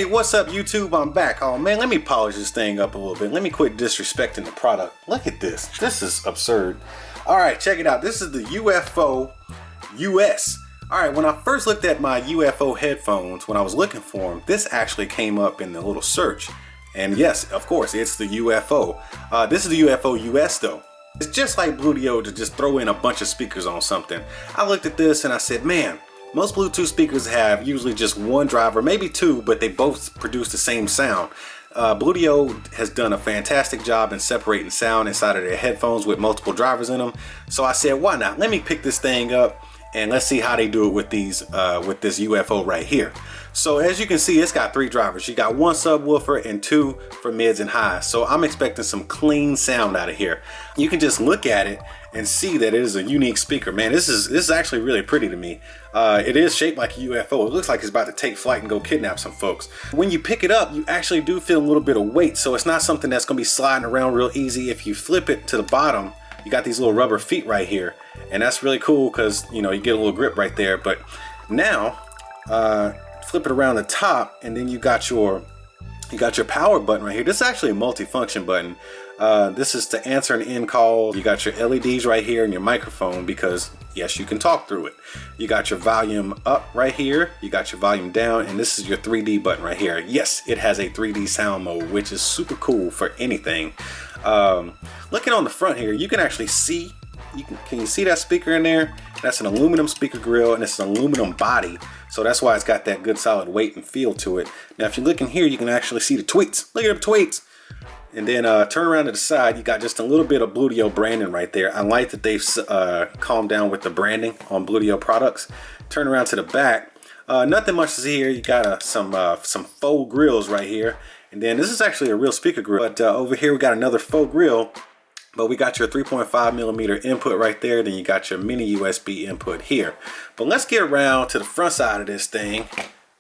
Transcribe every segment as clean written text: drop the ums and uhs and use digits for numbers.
Hey, what's up YouTube? I'm back. Oh man, let me polish this thing up a little bit. Let me quit disrespecting the product. Look at this. This is absurd. All right, check it out. This is the UFO US. All right, when I first looked at my UFO headphones, when I was looking for them, this actually came up in the little search. And yes, of course, it's the UFO. This is the UFO US though. It's just like Bluedio to just throw in a bunch of speakers on something. I looked at this and I said, man, most Bluetooth speakers have usually just one driver, maybe two, but they both produce the same sound. Bluedio has done a fantastic job in separating sound inside of their headphones with multiple drivers in them. So I said, why not? Let me pick this thing up and let's see how they do it with these with this UFO right here. So as you can see, it's got three drivers. You got one subwoofer and two for mids and highs. So I'm expecting some clean sound out of here. You can just look at it and see that it is a unique speaker. Man, this is actually really pretty to me. It is shaped like a UFO. It looks like it's about to take flight and go kidnap some folks. When you pick it up, you actually do feel a little bit of weight. So it's not something that's gonna be sliding around real easy. If you flip it to the bottom, you got these little rubber feet right here. And that's really cool because, you know, you get a little grip right there. But now, flip it around the top and then you got your power button right here. This is actually a multi-function button. This is to answer an in call. You got your LEDs right here and your microphone because yes, you can talk through it. You got your volume up right here. You got your volume down, and this is your 3D button right here. Yes, it has a 3D sound mode, which is super cool for anything. Looking on the front here, you can actually see, can you see that speaker in there? That's an aluminum speaker grill and it's an aluminum body. So that's why it's got that good solid weight and feel to it. Now, if you look in here, you can actually see the tweets. Look at the tweets. And then turn around to the side, you got just a little bit of Bluedio branding right there. I like that they've calmed down with the branding on Bluedio products. Turn around to the back. Nothing much to see here. You got some faux grills right here. And then this is actually a real speaker grill. But over here, we got another faux grill. But we got your 3.5mm input right there. Then you got your mini USB input here. But let's get around to the front side of this thing.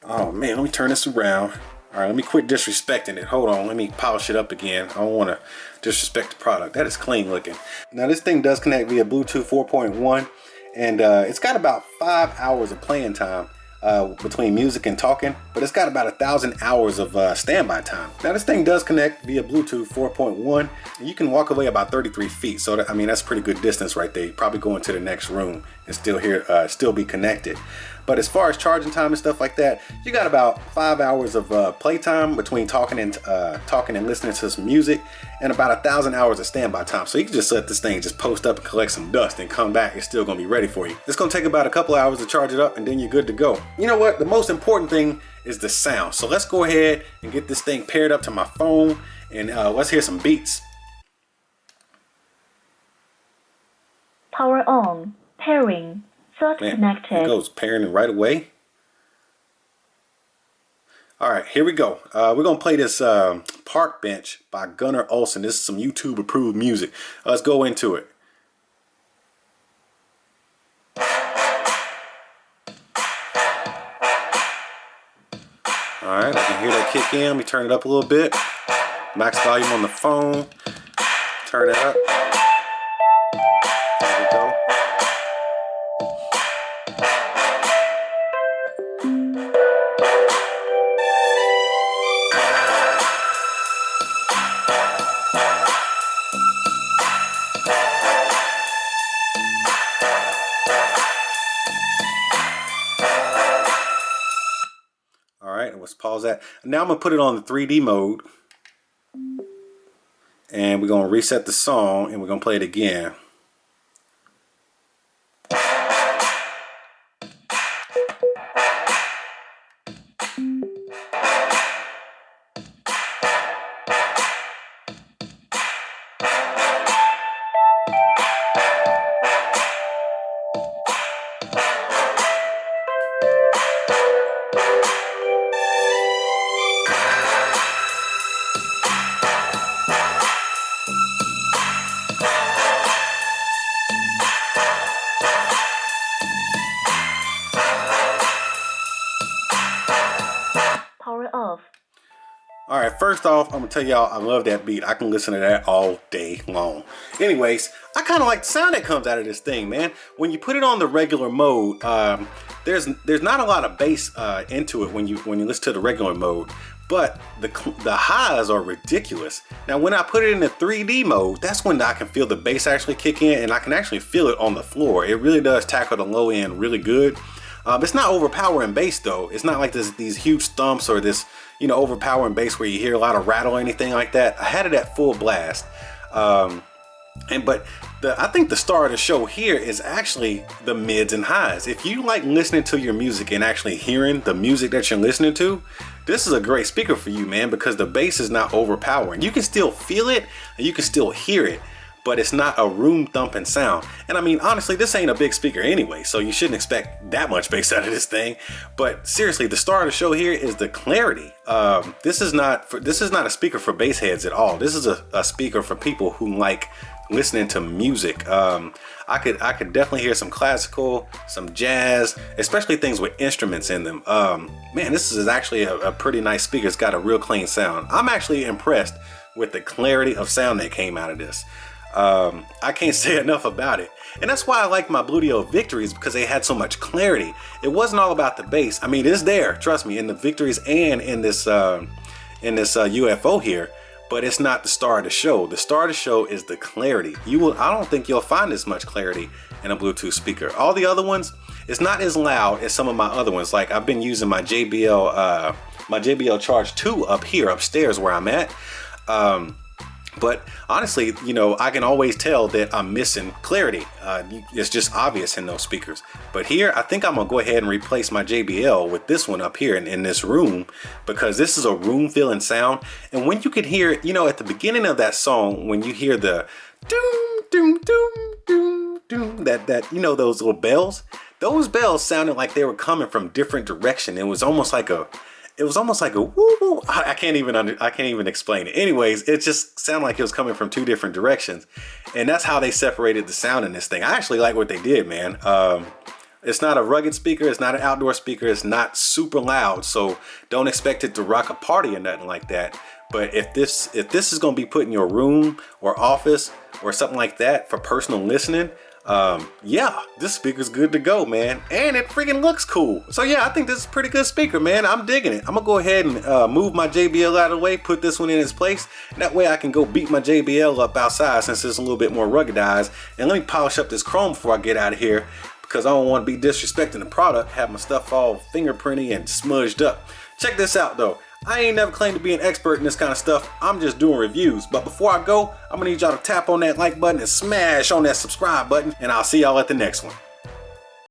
Oh man, let me turn this around. All right, let me quit disrespecting it. Hold on, let me polish it up again. I don't want to disrespect the product. That is clean looking. Now this thing does connect via Bluetooth 4.1 and it's got about 5 hours of playing time between music and talking, but it's got about 1,000 hours of standby time. Now this thing does connect via Bluetooth 4.1 and you can walk away about 33 feet. So that, I mean, that's pretty good distance right there. You probably go into the next room and still be connected. But as far as charging time and stuff like that, you got about 5 hours of playtime between talking and listening to some music, and about 1,000 hours of standby time. So you can just let this thing just post up and collect some dust and come back. It's still gonna be ready for you. It's gonna take about a couple hours to charge it up and then you're good to go. You know what? The most important thing is the sound. So let's go ahead and get this thing paired up to my phone and let's hear some beats. Power on. Pairing. Connected. It goes pairing right away. All right, here we go. We're gonna play this Park Bench by Gunnar Olsen. This is some YouTube approved music. Let's go into it. All right, I can hear that kick in. Let me turn it up a little bit. Max volume on the phone. Turn it up. There we go. Let's pause that. Now I'm gonna put it on the 3D mode and we're gonna reset the song and we're gonna play it again. All right, first off, I'm gonna tell y'all I love that beat. I can listen to that all day long. Anyways, I kind of like the sound that comes out of this thing, man. When you put it on the regular mode, there's not a lot of bass into it when you listen to the regular mode. but the highs are ridiculous. Now, when I put it in the 3D mode, that's when I can feel the bass actually kick in, and I can actually feel it on the floor. It really does tackle the low end really good. It's not overpowering bass though. It's not like these huge thumps or this, you know, overpowering bass where you hear a lot of rattle or anything like that. I had it at full blast. But I think the star of the show here is actually the mids and highs. If you like listening to your music and actually hearing the music that you're listening to, this is a great speaker for you, man, because the bass is not overpowering. You can still feel it and you can still hear it, but it's not a room thumping sound. And I mean, honestly, this ain't a big speaker anyway, so you shouldn't expect that much bass out of this thing. But seriously, the star of the show here is the clarity. This is not a speaker for bass heads at all. This is a speaker for people who like listening to music. I could definitely hear some classical, some jazz, especially things with instruments in them. Man, this is actually a pretty nice speaker. It's got a real clean sound. I'm actually impressed with the clarity of sound that came out of this. I can't say enough about it. And that's why I like my Bluedio Victories, because they had so much clarity. It wasn't all about the bass. I mean, it's there, trust me, in the Victories and in this UFO here. But it's not the star of the show. The star of the show is the clarity. I don't think you'll find as much clarity in a Bluetooth speaker. All the other ones, it's not as loud as some of my other ones. Like I've been using my JBL Charge 2 up here upstairs where I'm at. But honestly, you know, I can always tell that I'm missing clarity. It's just obvious in those speakers. But here, I think I'm gonna go ahead and replace my JBL with this one up here in this room, because this is a room filling sound. And when you can hear, you know, at the beginning of that song, when you hear the doom, doom, doom, doom, doom, that you know, those little bells, those bells sounded like they were coming from different direction. It was almost like a woo woo. I can't even explain it. Anyways, it just sounded like it was coming from two different directions, and that's how they separated the sound in this thing. I actually like what they did, man. It's not a rugged speaker. It's not an outdoor speaker. It's not super loud, so don't expect it to rock a party or nothing like that. But if this is gonna be put in your room or office or something like that for personal listening, yeah, this speaker's good to go, man, and it freaking looks cool. So yeah, I think this is a pretty good speaker, man. I'm digging it. I'm gonna go ahead and move my JBL out of the way, put this one in its place. That way I can go beat my JBL up outside, since it's a little bit more ruggedized. And let me polish up this chrome before I get out of here, because I don't want to be disrespecting the product, have my stuff all fingerprinty and smudged up. Check this out though. I ain't never claimed to be an expert in this kind of stuff. I'm just doing reviews. But before I go, I'm gonna need y'all to tap on that like button and smash on that subscribe button, and I'll see y'all at the next one.